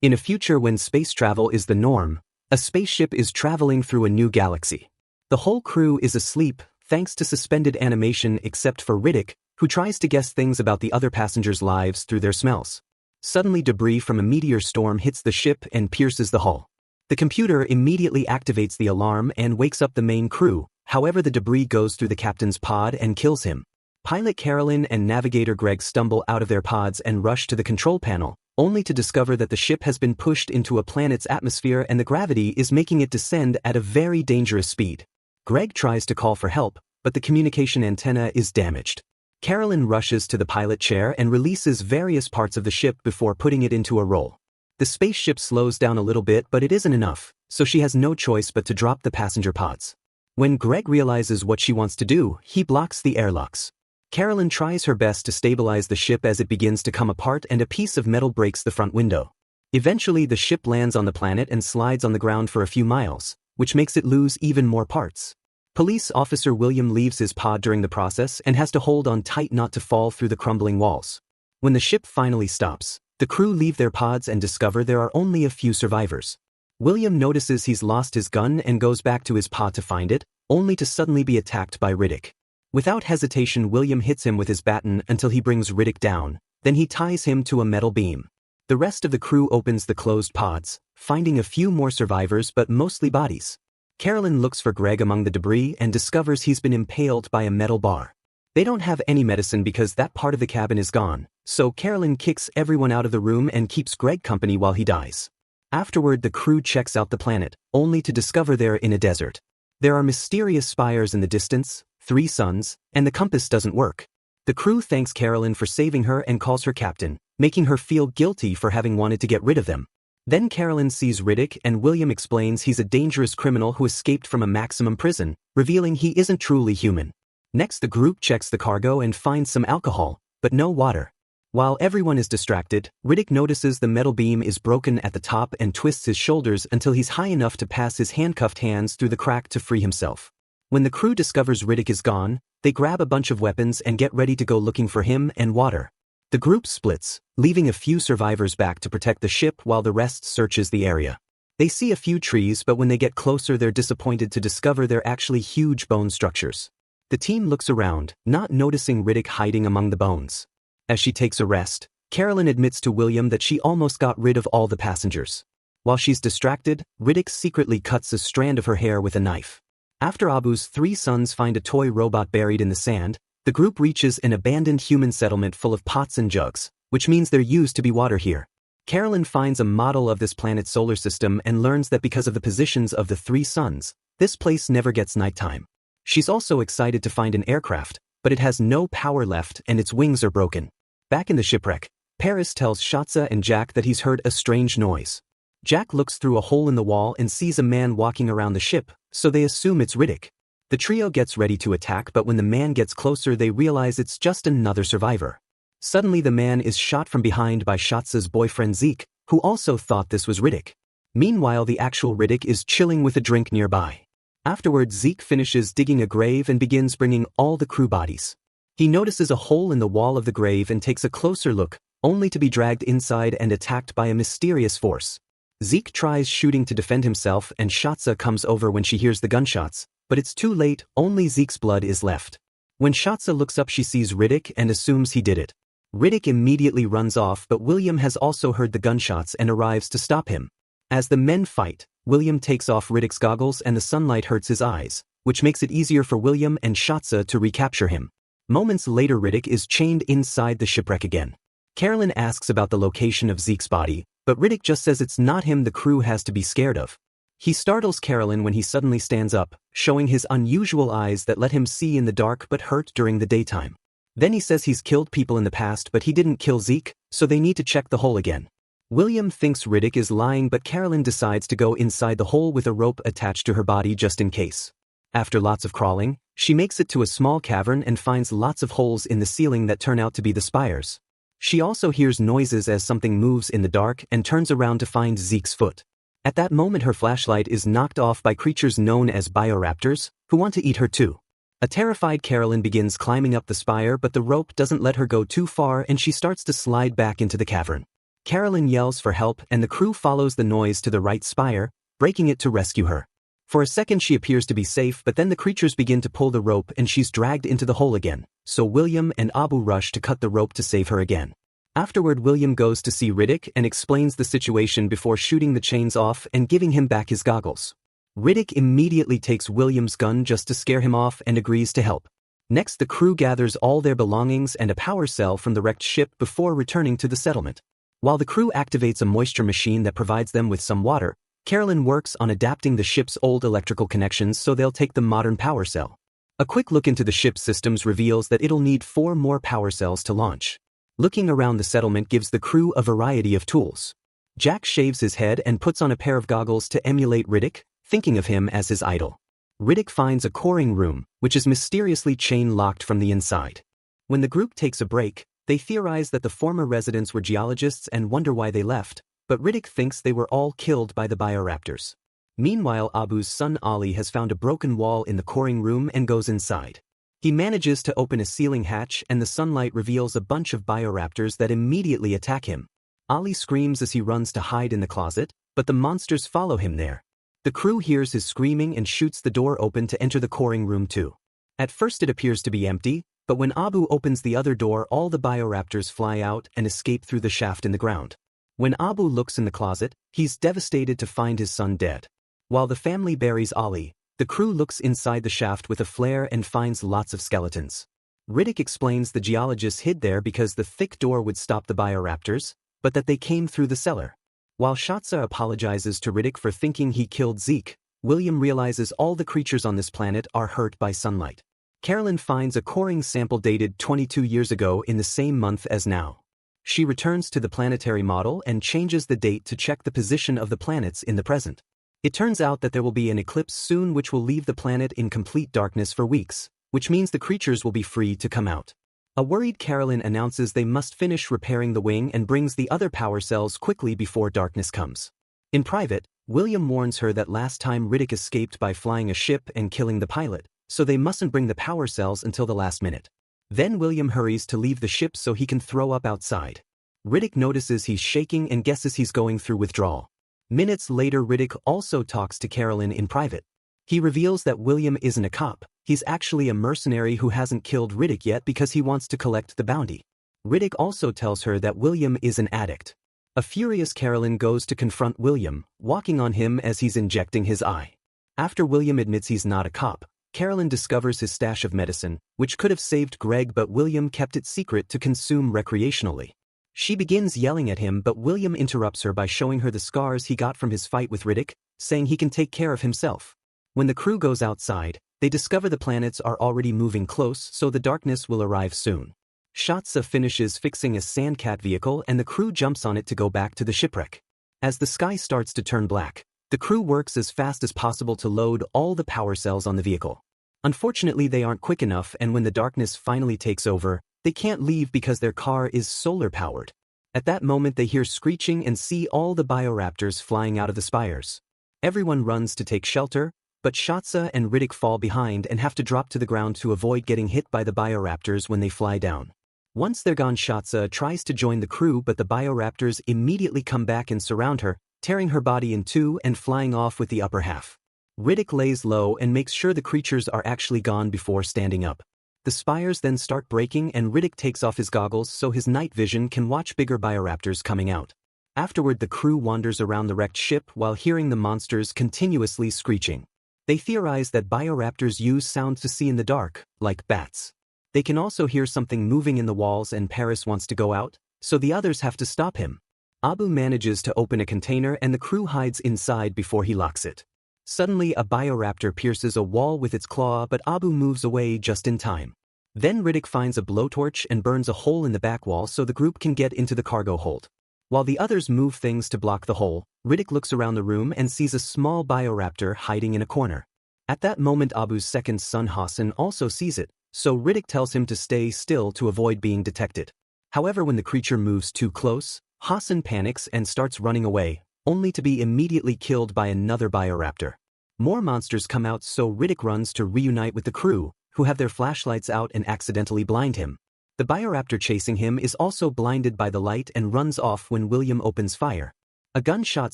In a future when space travel is the norm, a spaceship is traveling through a new galaxy. The whole crew is asleep, thanks to suspended animation except for Riddick, who tries to guess things about the other passengers' lives through their smells. Suddenly debris from a meteor storm hits the ship and pierces the hull. The computer immediately activates the alarm and wakes up the main crew, however the debris goes through the captain's pod and kills him. Pilot Carolyn and navigator Greg stumble out of their pods and rush to the control panel, only to discover that the ship has been pushed into a planet's atmosphere and the gravity is making it descend at a very dangerous speed. Greg tries to call for help, but the communication antenna is damaged. Carolyn rushes to the pilot chair and releases various parts of the ship before putting it into a roll. The spaceship slows down a little bit, but it isn't enough, so she has no choice but to drop the passenger pods. When Greg realizes what she wants to do, he blocks the airlocks. Carolyn tries her best to stabilize the ship as it begins to come apart and a piece of metal breaks the front window. Eventually the ship lands on the planet and slides on the ground for a few miles, which makes it lose even more parts. Police officer William leaves his pod during the process and has to hold on tight not to fall through the crumbling walls. When the ship finally stops, the crew leave their pods and discover there are only a few survivors. William notices he's lost his gun and goes back to his pod to find it, only to suddenly be attacked by Riddick. Without hesitation, William hits him with his baton until he brings Riddick down, then he ties him to a metal beam. The rest of the crew opens the closed pods, finding a few more survivors but mostly bodies. Carolyn looks for Greg among the debris and discovers he's been impaled by a metal bar. They don't have any medicine because that part of the cabin is gone, so Carolyn kicks everyone out of the room and keeps Greg company while he dies. Afterward, the crew checks out the planet, only to discover they're in a desert. There are mysterious spires in the distance, 3 suns, and the compass doesn't work. The crew thanks Carolyn for saving her and calls her captain, making her feel guilty for having wanted to get rid of them. Then Carolyn sees Riddick and William explains he's a dangerous criminal who escaped from a maximum prison, revealing he isn't truly human. Next, the group checks the cargo and finds some alcohol, but no water. While everyone is distracted, Riddick notices the metal beam is broken at the top and twists his shoulders until he's high enough to pass his handcuffed hands through the crack to free himself. When the crew discovers Riddick is gone, they grab a bunch of weapons and get ready to go looking for him and water. The group splits, leaving a few survivors back to protect the ship while the rest searches the area. They see a few trees, but when they get closer they're disappointed to discover they're actually huge bone structures. The team looks around, not noticing Riddick hiding among the bones. As she takes a rest, Carolyn admits to William that she almost got rid of all the passengers. While she's distracted, Riddick secretly cuts a strand of her hair with a knife. After Abu's 3 sons find a toy robot buried in the sand, the group reaches an abandoned human settlement full of pots and jugs, which means there used to be water here. Carolyn finds a model of this planet's solar system and learns that because of the positions of the 3 suns, this place never gets nighttime. She's also excited to find an aircraft, but it has no power left and its wings are broken. Back in the shipwreck, Paris tells Shatsa and Jack that he's heard a strange noise. Jack looks through a hole in the wall and sees a man walking around the ship, so they assume it's Riddick. The trio gets ready to attack, but when the man gets closer they realize it's just another survivor. Suddenly the man is shot from behind by Shatsa's boyfriend Zeke, who also thought this was Riddick. Meanwhile, the actual Riddick is chilling with a drink nearby. Afterwards, Zeke finishes digging a grave and begins bringing all the crew bodies. He notices a hole in the wall of the grave and takes a closer look, only to be dragged inside and attacked by a mysterious force. Zeke tries shooting to defend himself and Shatsa comes over when she hears the gunshots, but it's too late, only Zeke's blood is left. When Shatsa looks up she sees Riddick and assumes he did it. Riddick immediately runs off, but William has also heard the gunshots and arrives to stop him. As the men fight, William takes off Riddick's goggles and the sunlight hurts his eyes, which makes it easier for William and Shatsa to recapture him. Moments later, Riddick is chained inside the shipwreck again. Carolyn asks about the location of Zeke's body, but Riddick just says it's not him the crew has to be scared of. He startles Carolyn when he suddenly stands up, showing his unusual eyes that let him see in the dark but hurt during the daytime. Then he says he's killed people in the past but he didn't kill Zeke, so they need to check the hole again. William thinks Riddick is lying, but Carolyn decides to go inside the hole with a rope attached to her body just in case. After lots of crawling, she makes it to a small cavern and finds lots of holes in the ceiling that turn out to be the spires. She also hears noises as something moves in the dark and turns around to find Zeke's foot. At that moment her flashlight is knocked off by creatures known as bioraptors, who want to eat her too. A terrified Carolyn begins climbing up the spire, but the rope doesn't let her go too far and she starts to slide back into the cavern. Carolyn yells for help and the crew follows the noise to the right spire, breaking it to rescue her. For a second she appears to be safe, but then the creatures begin to pull the rope and she's dragged into the hole again, so William and Abu rush to cut the rope to save her again. Afterward, William goes to see Riddick and explains the situation before shooting the chains off and giving him back his goggles. Riddick immediately takes William's gun just to scare him off and agrees to help. Next, the crew gathers all their belongings and a power cell from the wrecked ship before returning to the settlement. While the crew activates a moisture machine that provides them with some water, Carolyn works on adapting the ship's old electrical connections so they'll take the modern power cell. A quick look into the ship's systems reveals that it'll need 4 more power cells to launch. Looking around the settlement gives the crew a variety of tools. Jack shaves his head and puts on a pair of goggles to emulate Riddick, thinking of him as his idol. Riddick finds a coring room, which is mysteriously chain-locked from the inside. When the group takes a break, they theorize that the former residents were geologists and wonder why they left, but Riddick thinks they were all killed by the bioraptors. Meanwhile, Abu's son Ali has found a broken wall in the coring room and goes inside. He manages to open a ceiling hatch and the sunlight reveals a bunch of bioraptors that immediately attack him. Ali screams as he runs to hide in the closet, but the monsters follow him there. The crew hears his screaming and shoots the door open to enter the coring room too. At first it appears to be empty, but when Abu opens the other door, all the bioraptors fly out and escape through the shaft in the ground. When Abu looks in the closet, he's devastated to find his son dead. While the family buries Ali, the crew looks inside the shaft with a flare and finds lots of skeletons. Riddick explains the geologists hid there because the thick door would stop the bioraptors, but that they came through the cellar. While Shatsa apologizes to Riddick for thinking he killed Zeke, William realizes all the creatures on this planet are hurt by sunlight. Carolyn finds a coring sample dated 22 years ago in the same month as now. She returns to the planetary model and changes the date to check the position of the planets in the present. It turns out that there will be an eclipse soon which will leave the planet in complete darkness for weeks, which means the creatures will be free to come out. A worried Carolyn announces they must finish repairing the wing and brings the other power cells quickly before darkness comes. In private, William warns her that last time Riddick escaped by flying a ship and killing the pilot, so they mustn't bring the power cells until the last minute. Then William hurries to leave the ship so he can throw up outside. Riddick notices he's shaking and guesses he's going through withdrawal. Minutes later, Riddick also talks to Carolyn in private. He reveals that William isn't a cop, he's actually a mercenary who hasn't killed Riddick yet because he wants to collect the bounty. Riddick also tells her that William is an addict. A furious Carolyn goes to confront William, walking on him as he's injecting his eye. After William admits he's not a cop, Carolyn discovers his stash of medicine, which could have saved Greg, but William kept it secret to consume recreationally. She begins yelling at him, but William interrupts her by showing her the scars he got from his fight with Riddick, saying he can take care of himself. When the crew goes outside, they discover the planets are already moving close, so the darkness will arrive soon. Shatsa finishes fixing a Sandcat vehicle and the crew jumps on it to go back to the shipwreck. As the sky starts to turn black, the crew works as fast as possible to load all the power cells on the vehicle. Unfortunately, they aren't quick enough, and when the darkness finally takes over, they can't leave because their car is solar-powered. At that moment they hear screeching and see all the bioraptors flying out of the spires. Everyone runs to take shelter, but Shatsa and Riddick fall behind and have to drop to the ground to avoid getting hit by the bioraptors when they fly down. Once they're gone, Shatsa tries to join the crew, but the bioraptors immediately come back and surround her, tearing her body in two and flying off with the upper half. Riddick lays low and makes sure the creatures are actually gone before standing up. The spires then start breaking and Riddick takes off his goggles so his night vision can watch bigger bioraptors coming out. Afterward, the crew wanders around the wrecked ship while hearing the monsters continuously screeching. They theorize that bioraptors use sound to see in the dark, like bats. They can also hear something moving in the walls and Paris wants to go out, so the others have to stop him. Abu manages to open a container and the crew hides inside before he locks it. Suddenly, a bioraptor pierces a wall with its claw, but Abu moves away just in time. Then Riddick finds a blowtorch and burns a hole in the back wall so the group can get into the cargo hold. While the others move things to block the hole, Riddick looks around the room and sees a small bioraptor hiding in a corner. At that moment, Abu's second son Hassan also sees it, so Riddick tells him to stay still to avoid being detected. However, when the creature moves too close, Hassan panics and starts running away, only to be immediately killed by another bioraptor. More monsters come out, so Riddick runs to reunite with the crew, who have their flashlights out and accidentally blind him. The bioraptor chasing him is also blinded by the light and runs off when William opens fire. A gunshot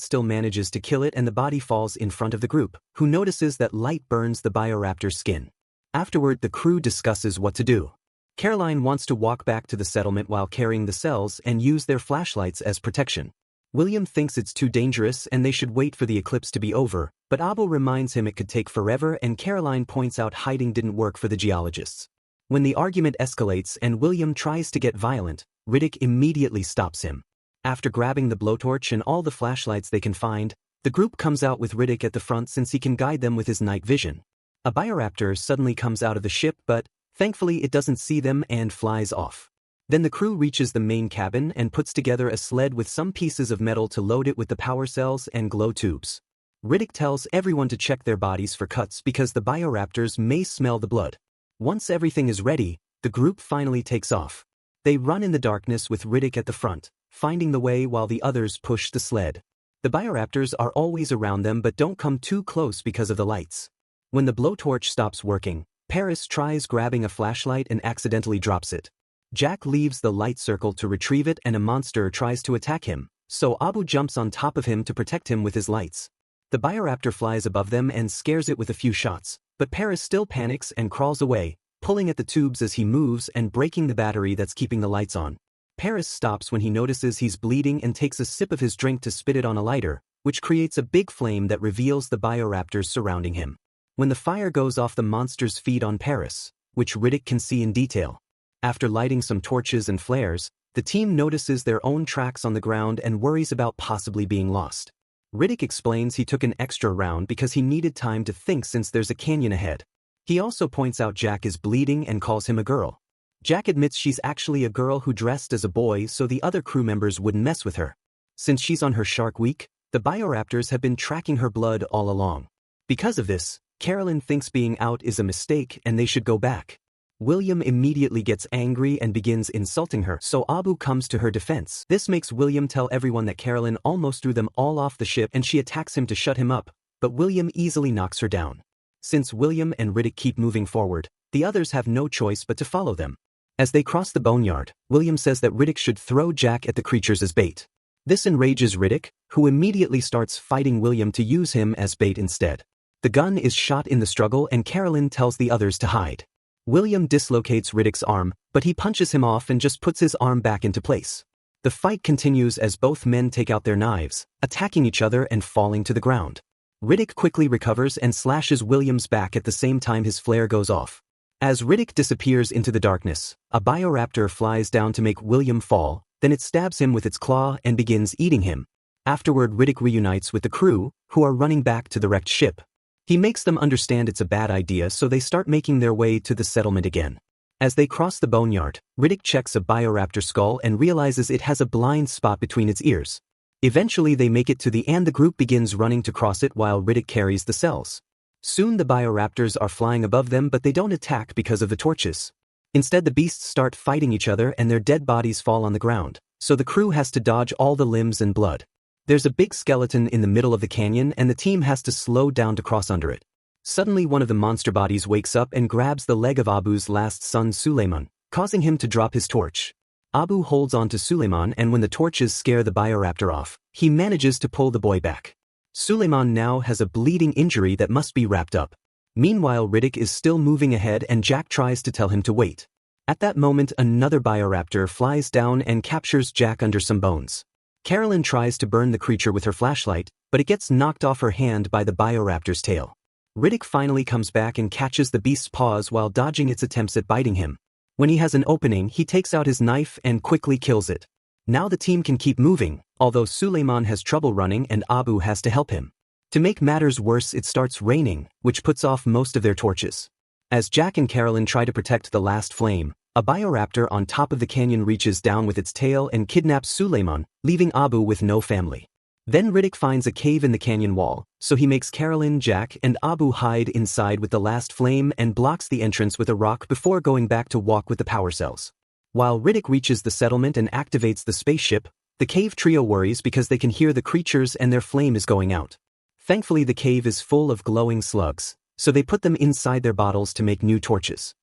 still manages to kill it and the body falls in front of the group, who notices that light burns the bioraptor's skin. Afterward, the crew discusses what to do. Caroline wants to walk back to the settlement while carrying the cells and use their flashlights as protection. William thinks it's too dangerous and they should wait for the eclipse to be over, but Abu reminds him it could take forever and Caroline points out hiding didn't work for the geologists. When the argument escalates and William tries to get violent, Riddick immediately stops him. After grabbing the blowtorch and all the flashlights they can find, the group comes out with Riddick at the front since he can guide them with his night vision. A bioraptor suddenly comes out of the ship but, thankfully it doesn't see them and flies off. Then the crew reaches the main cabin and puts together a sled with some pieces of metal to load it with the power cells and glow tubes. Riddick tells everyone to check their bodies for cuts because the bioraptors may smell the blood. Once everything is ready, the group finally takes off. They run in the darkness with Riddick at the front, finding the way while the others push the sled. The bioraptors are always around them but don't come too close because of the lights. When the blowtorch stops working, Paris tries grabbing a flashlight and accidentally drops it. Jack leaves the light circle to retrieve it and a monster tries to attack him, so Abu jumps on top of him to protect him with his lights. The bioraptor flies above them and scares it with a few shots, but Paris still panics and crawls away, pulling at the tubes as he moves and breaking the battery that's keeping the lights on. Paris stops when he notices he's bleeding and takes a sip of his drink to spit it on a lighter, which creates a big flame that reveals the bioraptors surrounding him. When the fire goes off, the monsters feed on Paris, which Riddick can see in detail. After lighting some torches and flares, the team notices their own tracks on the ground and worries about possibly being lost. Riddick explains he took an extra round because he needed time to think since there's a canyon ahead. He also points out Jack is bleeding and calls him a girl. Jack admits she's actually a girl who dressed as a boy so the other crew members wouldn't mess with her. Since she's on her shark week, the bioraptors have been tracking her blood all along. Because of this, Carolyn thinks being out is a mistake and they should go back. William immediately gets angry and begins insulting her, so Abu comes to her defense. This makes William tell everyone that Carolyn almost threw them all off the ship and she attacks him to shut him up, but William easily knocks her down. Since William and Riddick keep moving forward, the others have no choice but to follow them. As they cross the boneyard, William says that Riddick should throw Jack at the creatures as bait. This enrages Riddick, who immediately starts fighting William to use him as bait instead. The gun is shot in the struggle and Carolyn tells the others to hide. William dislocates Riddick's arm, but he punches him off and just puts his arm back into place. The fight continues as both men take out their knives, attacking each other and falling to the ground. Riddick quickly recovers and slashes William's back at the same time his flare goes off. As Riddick disappears into the darkness, a bioraptor flies down to make William fall, then it stabs him with its claw and begins eating him. Afterward, Riddick reunites with the crew, who are running back to the wrecked ship. He makes them understand it's a bad idea so they start making their way to the settlement again. As they cross the boneyard, Riddick checks a bioraptor skull and realizes it has a blind spot between its ears. Eventually they make it to the end. The group begins running to cross it while Riddick carries the cells. Soon the bioraptors are flying above them but they don't attack because of the torches. Instead the beasts start fighting each other and their dead bodies fall on the ground, so the crew has to dodge all the limbs and blood. There's a big skeleton in the middle of the canyon and the team has to slow down to cross under it. Suddenly one of the monster bodies wakes up and grabs the leg of Abu's last son Suleiman, causing him to drop his torch. Abu holds on to Suleiman and when the torches scare the bioraptor off, he manages to pull the boy back. Suleiman now has a bleeding injury that must be wrapped up. Meanwhile, Riddick is still moving ahead and Jack tries to tell him to wait. At that moment, another bioraptor flies down and captures Jack under some bones. Carolyn tries to burn the creature with her flashlight, but it gets knocked off her hand by the bioraptor's tail. Riddick finally comes back and catches the beast's paws while dodging its attempts at biting him. When he has an opening, he takes out his knife and quickly kills it. Now the team can keep moving, although Suleiman has trouble running and Abu has to help him. To make matters worse, it starts raining, which puts off most of their torches. As Jack and Carolyn try to protect the last flame, a bioraptor on top of the canyon reaches down with its tail and kidnaps Suleiman, leaving Abu with no family. Then Riddick finds a cave in the canyon wall, so he makes Carolyn, Jack, and Abu hide inside with the last flame and blocks the entrance with a rock before going back to walk with the power cells. While Riddick reaches the settlement and activates the spaceship, the cave trio worries because they can hear the creatures and their flame is going out. Thankfully the cave is full of glowing slugs, so they put them inside their bottles to make new torches.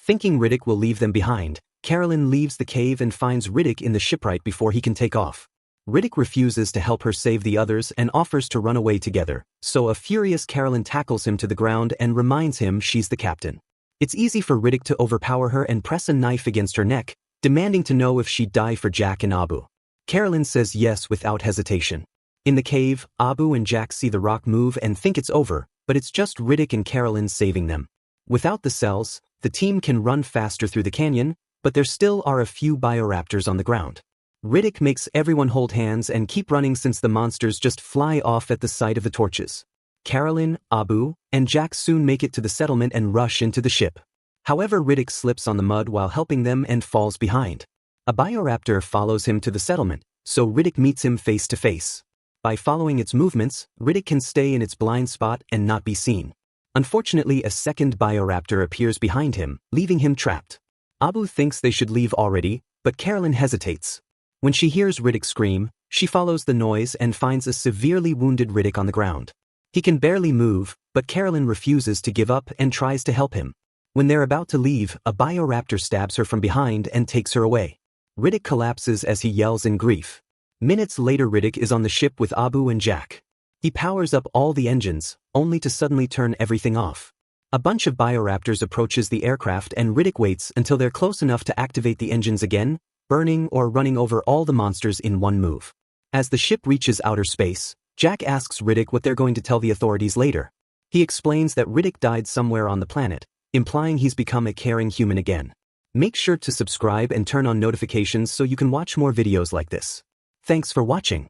Thinking Riddick will leave them behind, Carolyn leaves the cave and finds Riddick in the shipwright before he can take off. Riddick refuses to help her save the others and offers to run away together, so a furious Carolyn tackles him to the ground and reminds him she's the captain. It's easy for Riddick to overpower her and press a knife against her neck, demanding to know if she'd die for Jack and Abu. Carolyn says yes without hesitation. In the cave, Abu and Jack see the rock move and think it's over, but it's just Riddick and Carolyn saving them. Without the cells, the team can run faster through the canyon, but there still are a few bioraptors on the ground. Riddick makes everyone hold hands and keep running since the monsters just fly off at the sight of the torches. Carolyn, Abu, and Jack soon make it to the settlement and rush into the ship. However, Riddick slips on the mud while helping them and falls behind. A bioraptor follows him to the settlement, so Riddick meets him face to face. By following its movements, Riddick can stay in its blind spot and not be seen. Unfortunately, a second bioraptor appears behind him, leaving him trapped. Abu thinks they should leave already, but Carolyn hesitates. When she hears Riddick scream, she follows the noise and finds a severely wounded Riddick on the ground. He can barely move, but Carolyn refuses to give up and tries to help him. When they're about to leave, a bioraptor stabs her from behind and takes her away. Riddick collapses as he yells in grief. Minutes later, Riddick is on the ship with Abu and Jack. He powers up all the engines, only to suddenly turn everything off. A bunch of bioraptors approaches the aircraft and Riddick waits until they're close enough to activate the engines again, burning or running over all the monsters in one move. As the ship reaches outer space, Jack asks Riddick what they're going to tell the authorities later. He explains that Riddick died somewhere on the planet, implying he's become a caring human again. Make sure to subscribe and turn on notifications so you can watch more videos like this. Thanks for watching.